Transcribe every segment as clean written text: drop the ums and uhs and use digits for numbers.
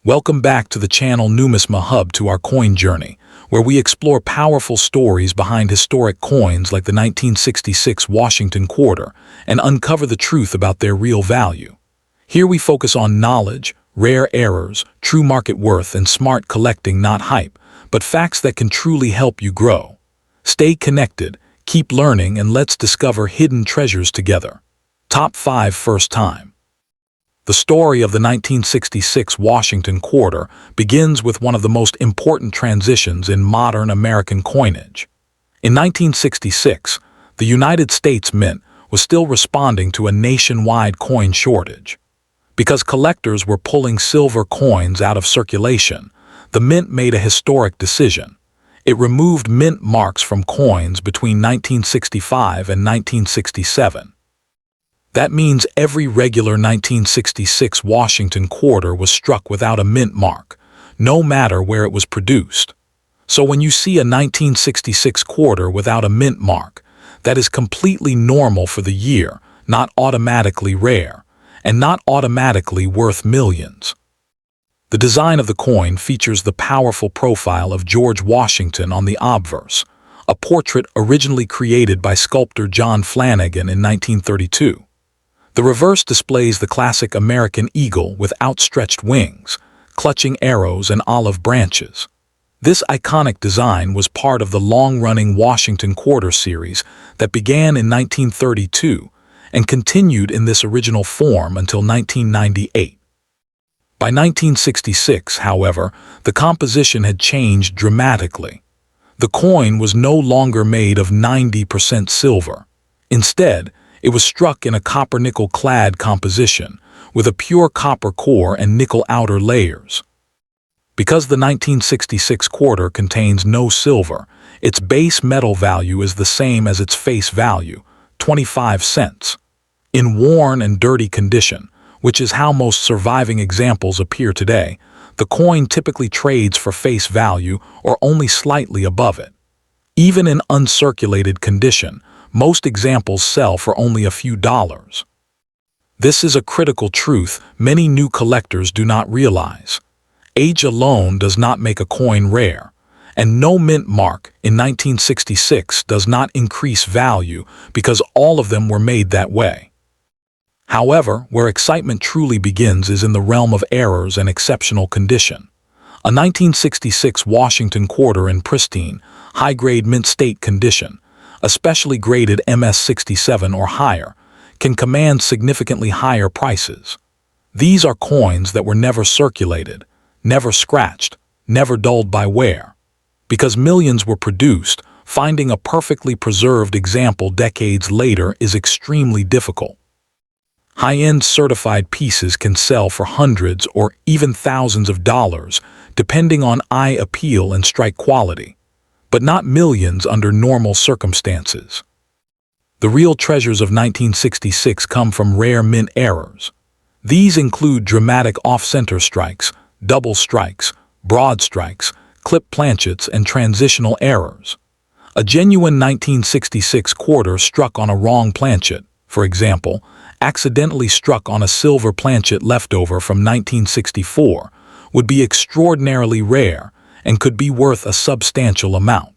Welcome back to the channel Numisma Hub to our coin journey, where we explore powerful stories behind historic coins like the 1966 Washington Quarter and uncover the truth about their real value. Here we focus on knowledge, rare errors, true market worth, and smart collecting, not hype, but facts that can truly help you grow. Stay connected, keep learning, and let's discover hidden treasures together. Top 5 First Time. The story of the 1966 Washington Quarter begins with one of the most important transitions in modern American coinage. In 1966, the United States Mint was still responding to a nationwide coin shortage. Because collectors were pulling silver coins out of circulation, the Mint made a historic decision. It removed mint marks from coins between 1965 and 1967. That means every regular 1966 Washington Quarter was struck without a mint mark, no matter where it was produced. So when you see a 1966 quarter without a mint mark, that is completely normal for the year, not automatically rare, and not automatically worth millions. The design of the coin features the powerful profile of George Washington on the obverse, a portrait originally created by sculptor John Flanagan in 1932. The reverse displays the classic American eagle with outstretched wings, clutching arrows and olive branches. This iconic design was part of the long-running Washington Quarter series that began in 1932 and continued in this original form until 1998. By 1966, however, the composition had changed dramatically. The coin was no longer made of 90% silver. Instead, it was struck in a copper-nickel clad composition, with a pure copper core and nickel outer layers. Because the 1966 quarter contains no silver, its base metal value is the same as its face value, 25 cents. In worn and dirty condition, which is how most surviving examples appear today, the coin typically trades for face value or only slightly above it. Even in uncirculated condition, most examples sell for only a few dollars. This is a critical truth many new collectors do not realize. Age alone does not make a coin rare, and no mint mark in 1966 does not increase value because all of them were made that way. However, where excitement truly begins is in the realm of errors and exceptional condition. A 1966 Washington Quarter in pristine, high-grade mint state condition, especially graded MS-67 or higher, can command significantly higher prices. These are coins that were never circulated, never scratched, never dulled by wear. Because millions were produced, finding a perfectly preserved example decades later is extremely difficult. High-end certified pieces can sell for hundreds or even thousands of dollars, depending on eye appeal and strike quality, but not millions under normal circumstances. The real treasures of 1966 come from rare mint errors. These include dramatic off-center strikes, double strikes, broad strikes, clip planchets, and transitional errors. A genuine 1966 quarter struck on a wrong planchet, for example, accidentally struck on a silver planchet leftover from 1964, would be extraordinarily rare and could be worth a substantial amount.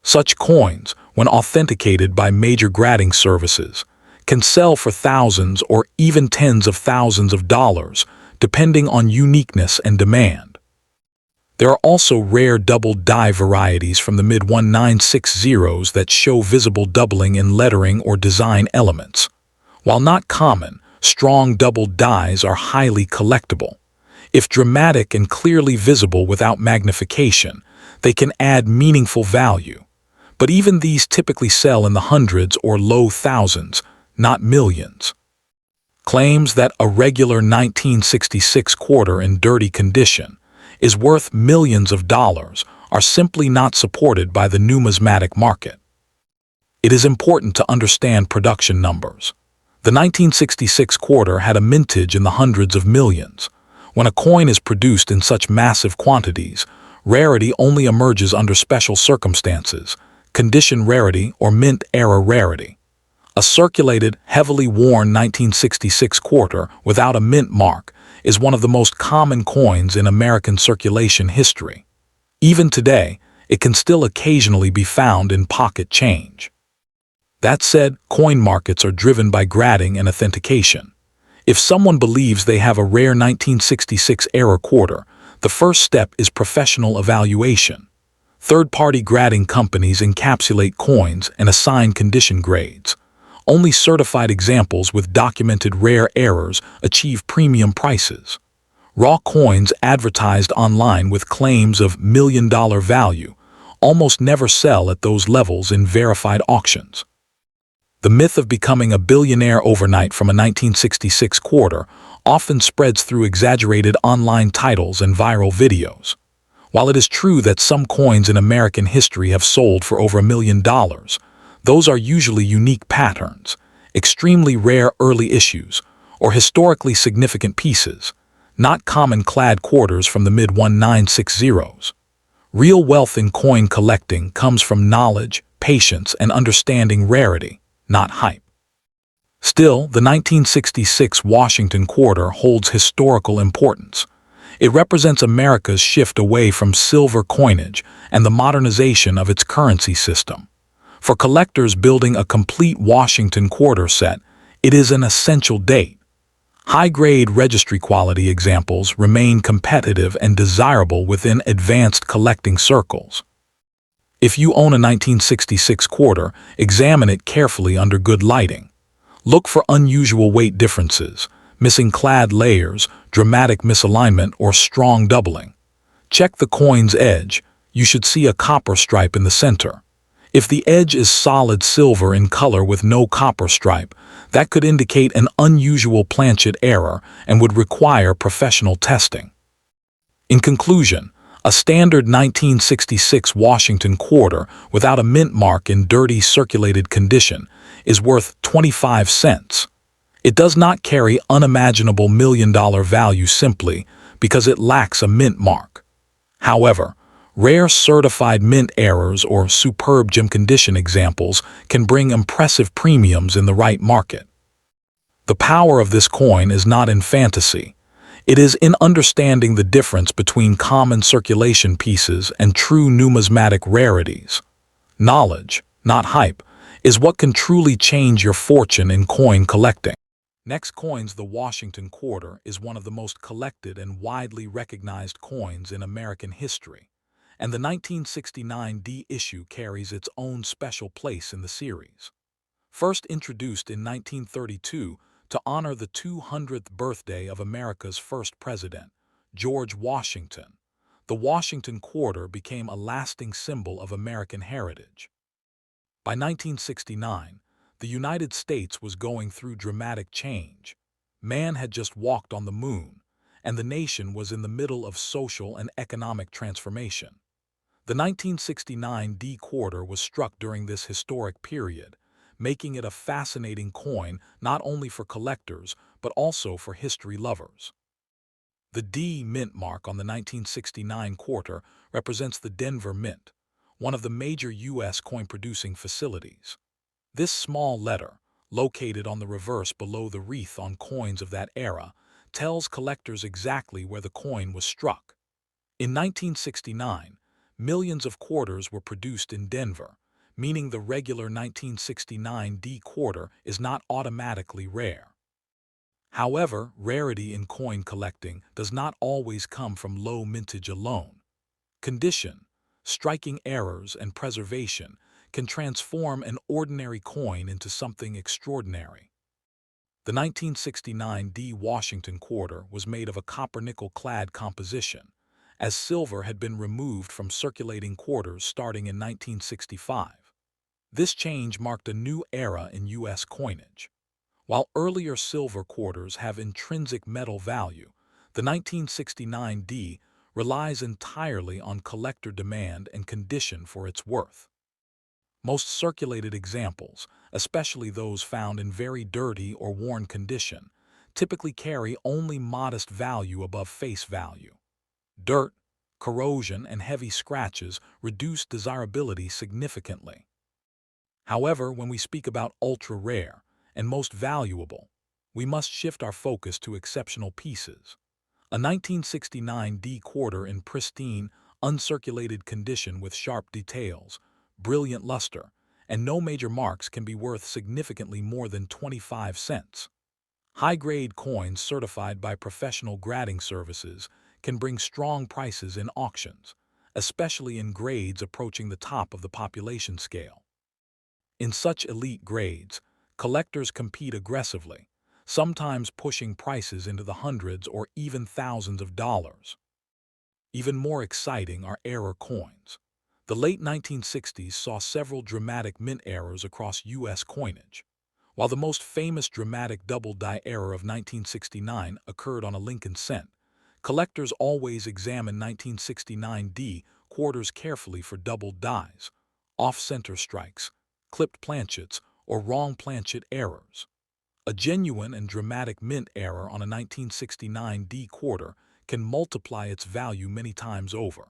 Such coins, when authenticated by major grading services, can sell for thousands or even tens of thousands of dollars, depending on uniqueness and demand. There are also rare double die varieties from the mid-1960s that show visible doubling in lettering or design elements. While not common, strong double dies are highly collectible. If dramatic and clearly visible without magnification, they can add meaningful value. But even these typically sell in the hundreds or low thousands, not millions. Claims that a regular 1966 quarter in dirty condition is worth millions of dollars are simply not supported by the numismatic market. It is important to understand production numbers. The 1966 quarter had a mintage in the hundreds of millions. When a coin is produced in such massive quantities, rarity only emerges under special circumstances, condition rarity or mint era rarity. A circulated, heavily worn 1966 quarter without a mint mark is one of the most common coins in American circulation history. Even today, it can still occasionally be found in pocket change. That said, coin markets are driven by grading and authentication. If someone believes they have a rare 1966-era quarter, the first step is professional evaluation. Third-party grading companies encapsulate coins and assign condition grades. Only certified examples with documented rare errors achieve premium prices. Raw coins advertised online with claims of million-dollar value almost never sell at those levels in verified auctions. The myth of becoming a billionaire overnight from a 1966 quarter often spreads through exaggerated online titles and viral videos. While it is true that some coins in American history have sold for over $1 million, those are usually unique patterns, extremely rare early issues, or historically significant pieces, not common clad quarters from the mid-1960s. Real wealth in coin collecting comes from knowledge, patience, and understanding rarity, not hype. Still, the 1966 Washington quarter holds historical importance. It represents America's shift away from silver coinage and the modernization of its currency system. For collectors building a complete Washington quarter set, it is an essential date. High-grade registry quality examples remain competitive and desirable within advanced collecting circles. If you own a 1966 quarter, examine it carefully under good lighting. Look for unusual weight differences, missing clad layers, dramatic misalignment, or strong doubling. Check the coin's edge. You should see a copper stripe in the center. If the edge is solid silver in color with no copper stripe, that could indicate an unusual planchet error and would require professional testing. In conclusion, a standard 1966 Washington quarter without a mint mark in dirty circulated condition is worth 25 cents. It does not carry unimaginable million-dollar value simply because it lacks a mint mark. However, rare certified mint errors or superb gem condition examples can bring impressive premiums in the right market. The power of this coin is not in fantasy. It is in understanding the difference between common circulation pieces and true numismatic rarities. Knowledge, not hype, is what can truly change your fortune in coin collecting. Next coins, the Washington quarter is one of the most collected and widely recognized coins in American history, and the 1969 D issue carries its own special place in the series. First introduced in 1932 to honor the 200th birthday of America's first president, George Washington, the Washington quarter became a lasting symbol of American heritage. By 1969, the United States was going through dramatic change. Man had just walked on the moon, and the nation was in the middle of social and economic transformation. The 1969 D quarter was struck during this historic period, making it a fascinating coin not only for collectors but also for history lovers. The D mint mark on the 1969 quarter represents the Denver Mint, one of the major U.S. coin-producing facilities. This small letter, located on the reverse below the wreath on coins of that era, tells collectors exactly where the coin was struck. In 1969, millions of quarters were produced in Denver, meaning the regular 1969 D quarter is not automatically rare. However, rarity in coin collecting does not always come from low mintage alone. Condition, striking errors, and preservation can transform an ordinary coin into something extraordinary. The 1969 D Washington quarter was made of a copper-nickel-clad composition, as silver had been removed from circulating quarters starting in 1965. This change marked a new era in U.S. coinage. While earlier silver quarters have intrinsic metal value, the 1969 D relies entirely on collector demand and condition for its worth. Most circulated examples, especially those found in very dirty or worn condition, typically carry only modest value above face value. Dirt, corrosion, and heavy scratches reduce desirability significantly. However, when we speak about ultra-rare and most valuable, we must shift our focus to exceptional pieces. A 1969 D quarter in pristine, uncirculated condition with sharp details, brilliant luster, and no major marks can be worth significantly more than 25 cents. High-grade coins certified by professional grading services can bring strong prices in auctions, especially in grades approaching the top of the population scale. In such elite grades, collectors compete aggressively, sometimes pushing prices into the hundreds or even thousands of dollars. Even more exciting are error coins. The late 1960s saw several dramatic mint errors across U.S. coinage. While the most famous dramatic double-die error of 1969 occurred on a Lincoln cent, collectors always examine 1969 D quarters carefully for doubled dies, off-center strikes, clipped planchets, or wrong planchet errors. A genuine and dramatic mint error on a 1969 D quarter can multiply its value many times over.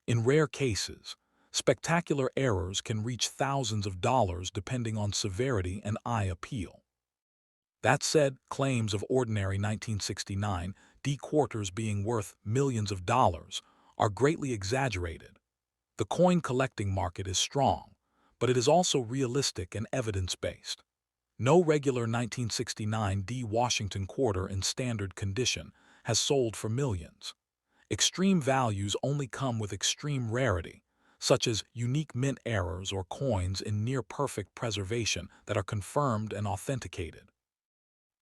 In rare cases, spectacular errors can reach thousands of dollars depending on severity and eye appeal. That said, claims of ordinary 1969 D quarters being worth millions of dollars are greatly exaggerated. The coin collecting market is strong, but it is also realistic and evidence-based. No regular 1969 D Washington quarter in standard condition has sold for millions. Extreme values only come with extreme rarity, such as unique mint errors or coins in near-perfect preservation that are confirmed and authenticated.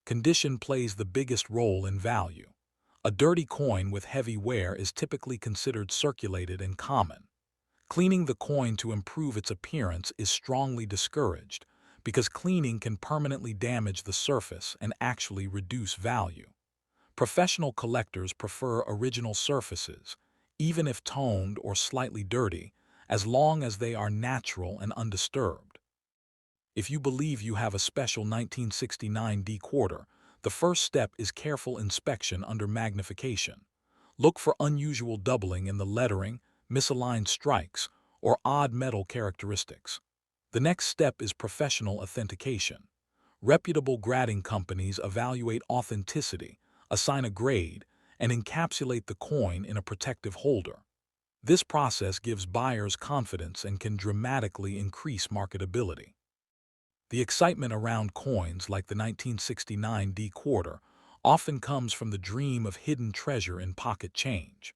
Condition plays the biggest role in value. A dirty coin with heavy wear is typically considered circulated and common. Cleaning the coin to improve its appearance is strongly discouraged because cleaning can permanently damage the surface and actually reduce value. Professional collectors prefer original surfaces, even if toned or slightly dirty, as long as they are natural and undisturbed. If you believe you have a special 1969 D quarter, the first step is careful inspection under magnification. Look for unusual doubling in the lettering, misaligned strikes, or odd metal characteristics. The next step is professional authentication. Reputable grading companies evaluate authenticity, assign a grade, and encapsulate the coin in a protective holder. This process gives buyers confidence and can dramatically increase marketability. The excitement around coins like the 1969 D quarter often comes from the dream of hidden treasure in pocket change.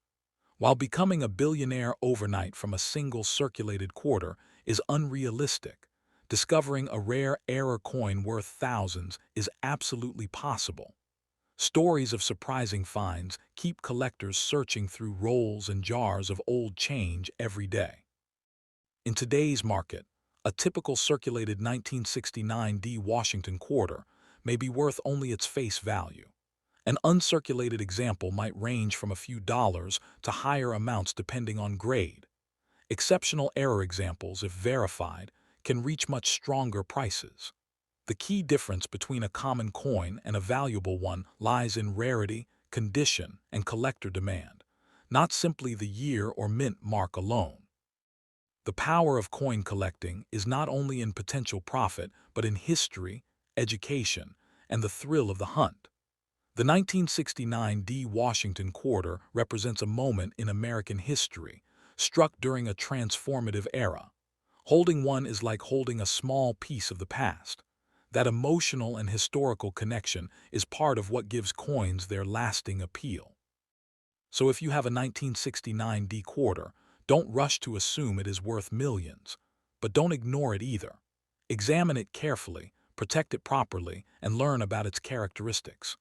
While becoming a billionaire overnight from a single circulated quarter is unrealistic, discovering a rare error coin worth thousands is absolutely possible. Stories of surprising finds keep collectors searching through rolls and jars of old change every day. In today's market, a typical circulated 1969 D Washington quarter may be worth only its face value. An uncirculated example might range from a few dollars to higher amounts depending on grade. Exceptional error examples, if verified, can reach much stronger prices. The key difference between a common coin and a valuable one lies in rarity, condition, and collector demand, not simply the year or mint mark alone. The power of coin collecting is not only in potential profit, but in history, education, and the thrill of the hunt. The 1969 D Washington quarter represents a moment in American history, struck during a transformative era. Holding one is like holding a small piece of the past. That emotional and historical connection is part of what gives coins their lasting appeal. So if you have a 1969 D quarter, don't rush to assume it is worth millions, but don't ignore it either. Examine it carefully, protect it properly, and learn about its characteristics.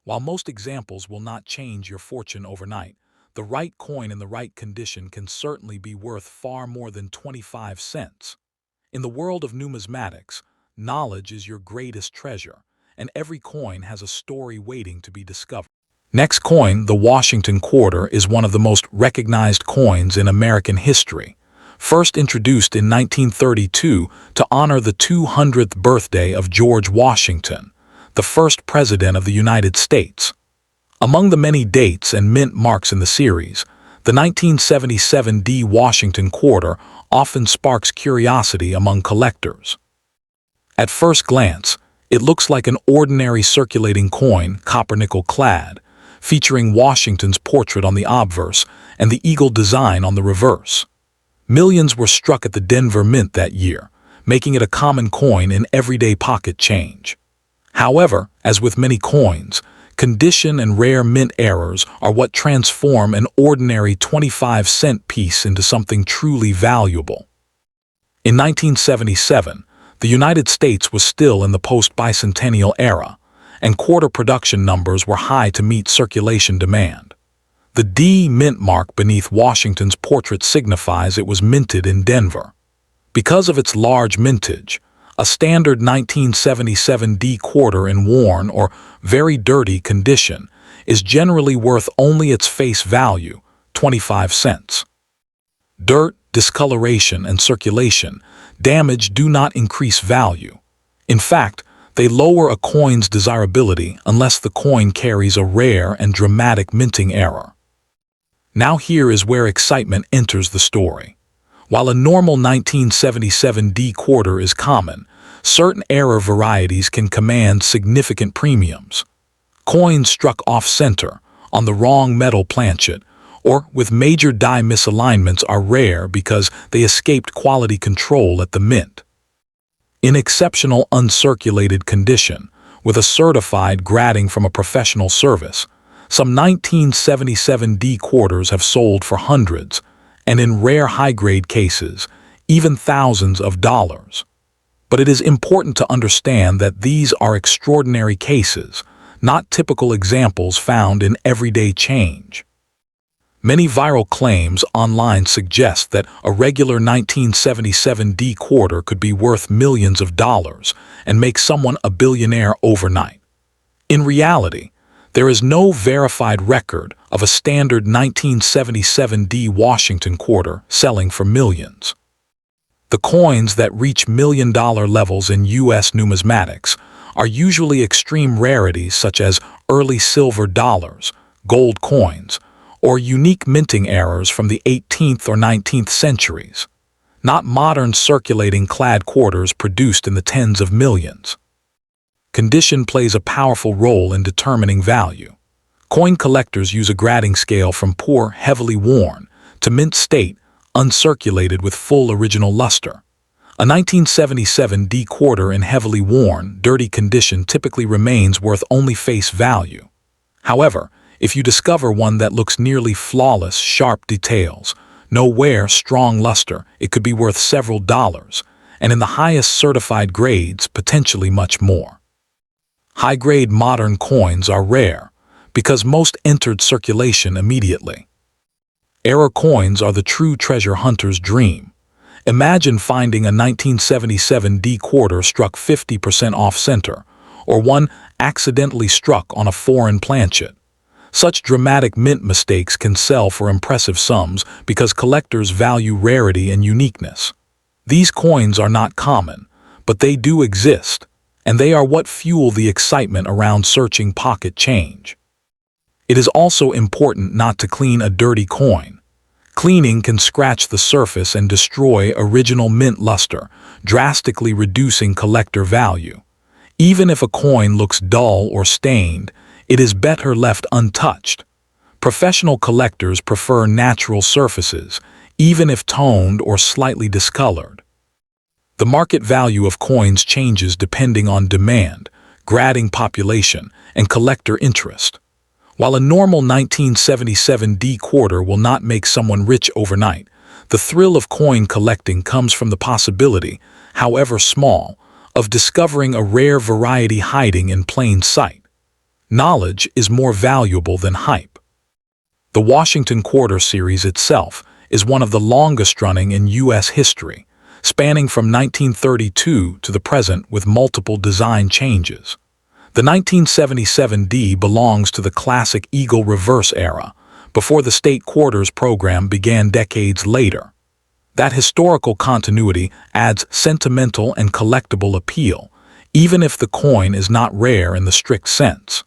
While most examples will not change your fortune overnight, the right coin in the right condition can certainly be worth far more than 25 cents. In the world of numismatics, knowledge is your greatest treasure, and every coin has a story waiting to be discovered. Next coin, the Washington quarter, is one of the most recognized coins in American history. First introduced in 1932 to honor the 200th birthday of George Washington, the first president of the United States. Among the many dates and mint marks in the series, the 1977 D Washington quarter often sparks curiosity among collectors. At first glance, it looks like an ordinary circulating coin, copper-nickel clad, featuring Washington's portrait on the obverse and the eagle design on the reverse. Millions were struck at the Denver Mint that year, making it a common coin in everyday pocket change. However, as with many coins, condition and rare mint errors are what transform an ordinary 25-cent piece into something truly valuable. In 1977, the United States was still in the post-bicentennial era, and quarter production numbers were high to meet circulation demand. The D mint mark beneath Washington's portrait signifies it was minted in Denver. Because of its large mintage, a standard 1977 D quarter in worn or very dirty condition is generally worth only its face value, 25 cents. Dirt, discoloration, and circulation damage do not increase value. In fact, they lower a coin's desirability unless the coin carries a rare and dramatic minting error. Now here is where excitement enters the story. While a normal 1977 D quarter is common, certain error varieties can command significant premiums. Coins struck off-center, on the wrong metal planchet, or with major die misalignments are rare because they escaped quality control at the mint. In exceptional uncirculated condition, with a certified grading from a professional service, some 1977 D quarters have sold for hundreds, and in rare high-grade cases, even thousands of dollars. But it is important to understand that these are extraordinary cases, not typical examples found in everyday change. Many viral claims online suggest that a regular 1977 D quarter could be worth millions of dollars and make someone a billionaire overnight. In reality, there is no verified record of a standard 1977 D Washington quarter selling for millions. The coins that reach million-dollar levels in U.S. numismatics are usually extreme rarities such as early silver dollars, gold coins, or unique minting errors from the 18th or 19th centuries, not modern circulating clad quarters produced in the tens of millions. Condition plays a powerful role in determining value. Coin collectors use a grading scale from poor, heavily worn, to mint state, uncirculated with full original luster. A 1977 D quarter in heavily worn, dirty condition typically remains worth only face value. However, if you discover one that looks nearly flawless, sharp details, no wear, strong luster, it could be worth several dollars, and in the highest certified grades, potentially much more. High-grade modern coins are rare because most entered circulation immediately. Error coins are the true treasure hunter's dream. Imagine finding a 1977 D quarter struck 50% off-center, or one accidentally struck on a foreign planchet. Such dramatic mint mistakes can sell for impressive sums because collectors value rarity and uniqueness. These coins are not common, but they do exist, and they are what fuel the excitement around searching pocket change. It is also important not to clean a dirty coin. Cleaning can scratch the surface and destroy original mint luster, drastically reducing collector value. Even if a coin looks dull or stained, it is better left untouched. Professional collectors prefer natural surfaces, even if toned or slightly discolored. The market value of coins changes depending on demand, grading population, and collector interest. While a normal 1977 D quarter will not make someone rich overnight, the thrill of coin collecting comes from the possibility, however small, of discovering a rare variety hiding in plain sight. Knowledge is more valuable than hype. The Washington Quarter series itself is one of the longest-running in U.S. history, spanning from 1932 to the present with multiple design changes. The 1977 D belongs to the classic Eagle reverse era, before the state quarters program began decades later. That historical continuity adds sentimental and collectible appeal, even if the coin is not rare in the strict sense.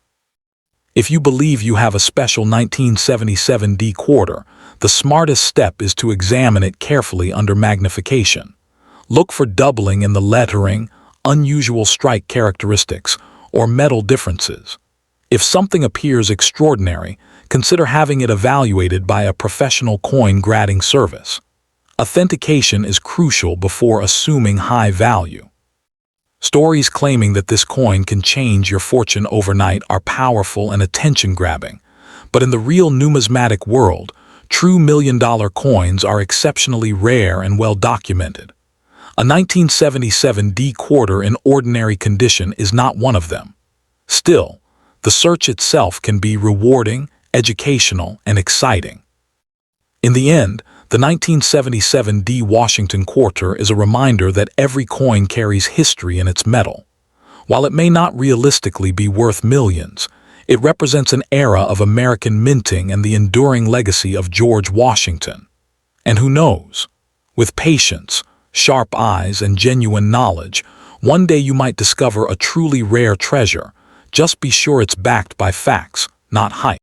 If you believe you have a special 1977 D quarter, the smartest step is to examine it carefully under magnification. Look for doubling in the lettering, unusual strike characteristics, or metal differences. If something appears extraordinary, consider having it evaluated by a professional coin grading service. Authentication is crucial before assuming high value. Stories claiming that this coin can change your fortune overnight are powerful and attention-grabbing, but in the real numismatic world, true million-dollar coins are exceptionally rare and well-documented. A 1977 D quarter in ordinary condition is not one of them. Still, the search itself can be rewarding, educational, and exciting. In the end, the 1977 D Washington quarter is a reminder that every coin carries history in its metal. While it may not realistically be worth millions, it represents an era of American minting and the enduring legacy of George Washington. And who knows? With patience, sharp eyes, and genuine knowledge, one day you might discover a truly rare treasure. Just be sure it's backed by facts, not hype.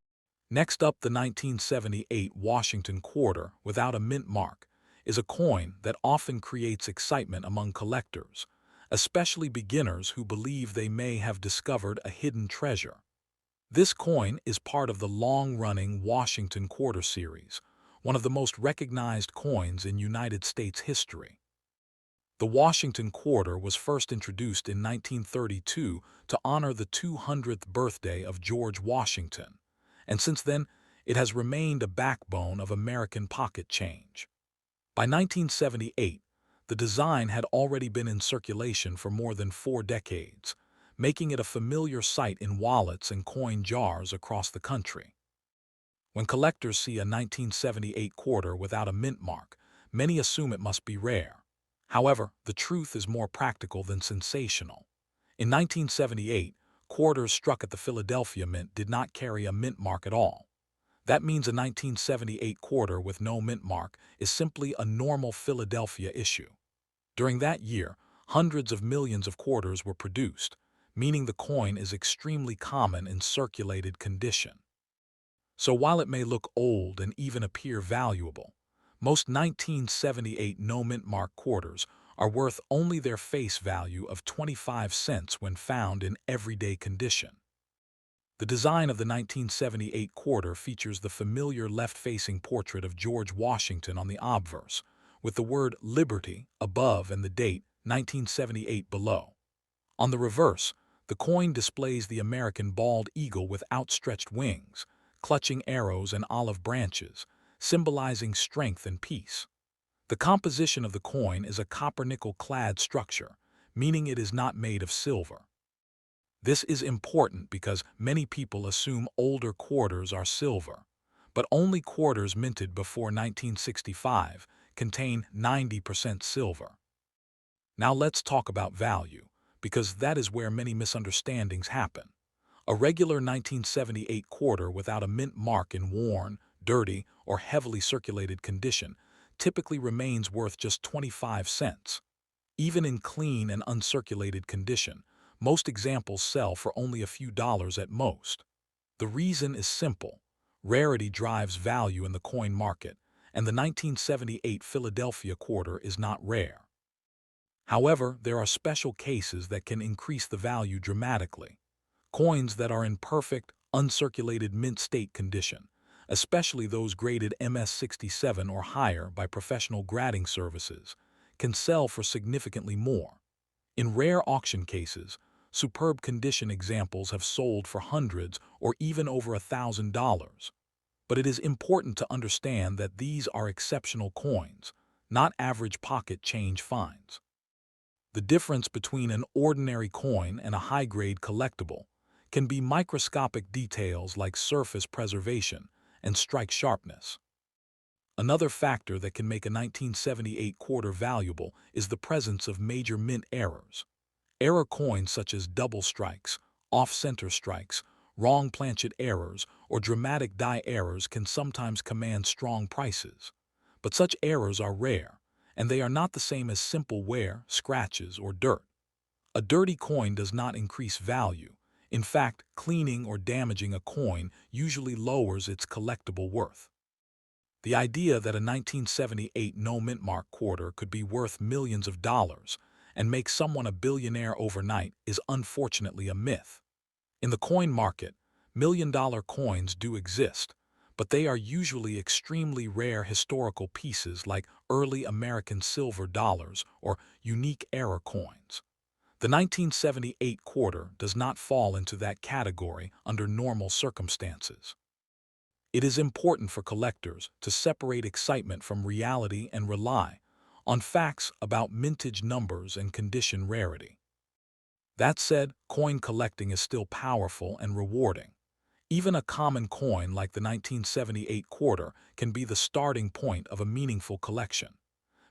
Next up, the 1978 Washington quarter without a mint mark is a coin that often creates excitement among collectors, especially beginners who believe they may have discovered a hidden treasure. This coin is part of the long-running Washington quarter series, one of the most recognized coins in United States history. The Washington quarter was first introduced in 1932 to honor the 200th birthday of George Washington, and since then, it has remained a backbone of American pocket change. By 1978, the design had already been in circulation for more than 4 decades, making it a familiar sight in wallets and coin jars across the country. When collectors see a 1978 quarter without a mint mark, many assume it must be rare. However, the truth is more practical than sensational. In 1978, quarters struck at the Philadelphia Mint did not carry a mint mark at all. That means a 1978 quarter with no mint mark is simply a normal Philadelphia issue. During that year, hundreds of millions of quarters were produced, meaning the coin is extremely common in circulated condition. So while it may look old and even appear valuable, most 1978 no-mint mark quarters are worth only their face value of 25 cents when found in everyday condition. The design of the 1978 quarter features the familiar left-facing portrait of George Washington on the obverse, with the word Liberty above and the date 1978 below. On the reverse, the coin displays the American bald eagle with outstretched wings, clutching arrows and olive branches, symbolizing strength and peace. The composition of the coin is a copper-nickel-clad structure, meaning it is not made of silver. This is important because many people assume older quarters are silver, but only quarters minted before 1965 contain 90% silver. Now let's talk about value, because that is where many misunderstandings happen. A regular 1978 quarter without a mint mark in worn, dirty, or heavily circulated condition typically remains worth just 25 cents. Even in clean and uncirculated condition, most examples sell for only a few dollars at most. The reason is simple. Rarity drives value in the coin market, and the 1978 Philadelphia quarter is not rare. However, there are special cases that can increase the value dramatically. Coins that are in perfect, uncirculated mint state condition, especially those graded MS-67 or higher by professional grading services, can sell for significantly more. In rare auction cases, superb condition examples have sold for hundreds or even over $1,000. But it is important to understand that these are exceptional coins, not average pocket change finds. The difference between an ordinary coin and a high-grade collectible can be microscopic details like surface preservation and strike sharpness. Another factor that can make a 1978 quarter valuable is the presence of major mint errors. Error coins such as double strikes, off-center strikes, wrong planchet errors, or dramatic die errors can sometimes command strong prices. But such errors are rare, and they are not the same as simple wear, scratches, or dirt. A dirty coin does not increase value. In fact, cleaning or damaging a coin usually lowers its collectible worth. The idea that a 1978 no-mint mark quarter could be worth millions of dollars and make someone a billionaire overnight is unfortunately a myth. In the coin market, Million-dollar coins do exist, but they are usually extremely rare historical pieces like early American silver dollars or unique era coins. The 1978 quarter does not fall into that category under normal circumstances. It is important for collectors to separate excitement from reality and rely on facts about mintage numbers and condition rarity. That said, coin collecting is still powerful and rewarding. Even a common coin like the 1978 quarter can be the starting point of a meaningful collection.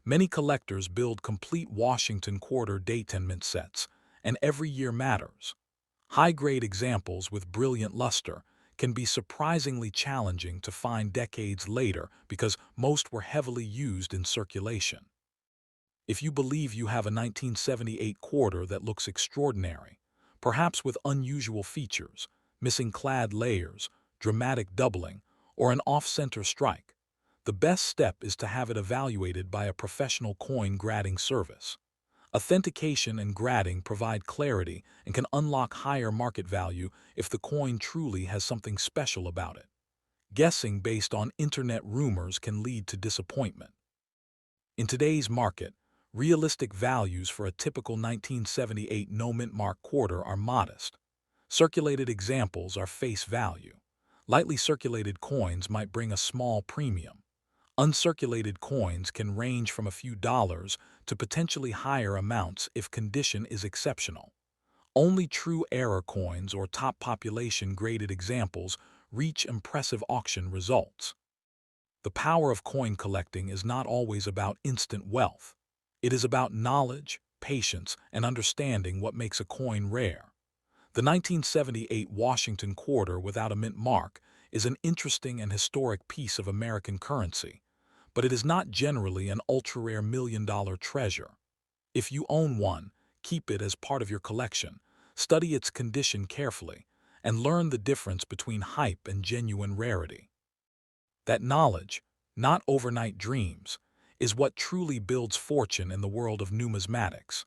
Many collectors build complete Washington quarter date-and-mint sets, and every year matters. High-grade examples with brilliant luster can be surprisingly challenging to find decades later because most were heavily used in circulation. If you believe you have a 1978 quarter that looks extraordinary, perhaps with unusual features, missing clad layers, dramatic doubling, or an off-center strike, the best step is to have it evaluated by a professional coin grading service. Authentication and grading provide clarity and can unlock higher market value if the coin truly has something special about it. Guessing based on internet rumors can lead to disappointment. In today's market, realistic values for a typical 1978 no-mint mark quarter are modest. Circulated examples are face value. Lightly circulated coins might bring a small premium. Uncirculated coins can range from a few dollars to potentially higher amounts if condition is exceptional. Only true era coins or top population graded examples reach impressive auction results. The power of coin collecting is not always about instant wealth. It is about knowledge, patience, and understanding what makes a coin rare. The 1978 Washington quarter without a mint mark is an interesting and historic piece of American currency, but it is not generally an ultra-rare million-dollar treasure. If you own one, keep it as part of your collection, study its condition carefully, and learn the difference between hype and genuine rarity. That knowledge, not overnight dreams, is what truly builds fortune in the world of numismatics.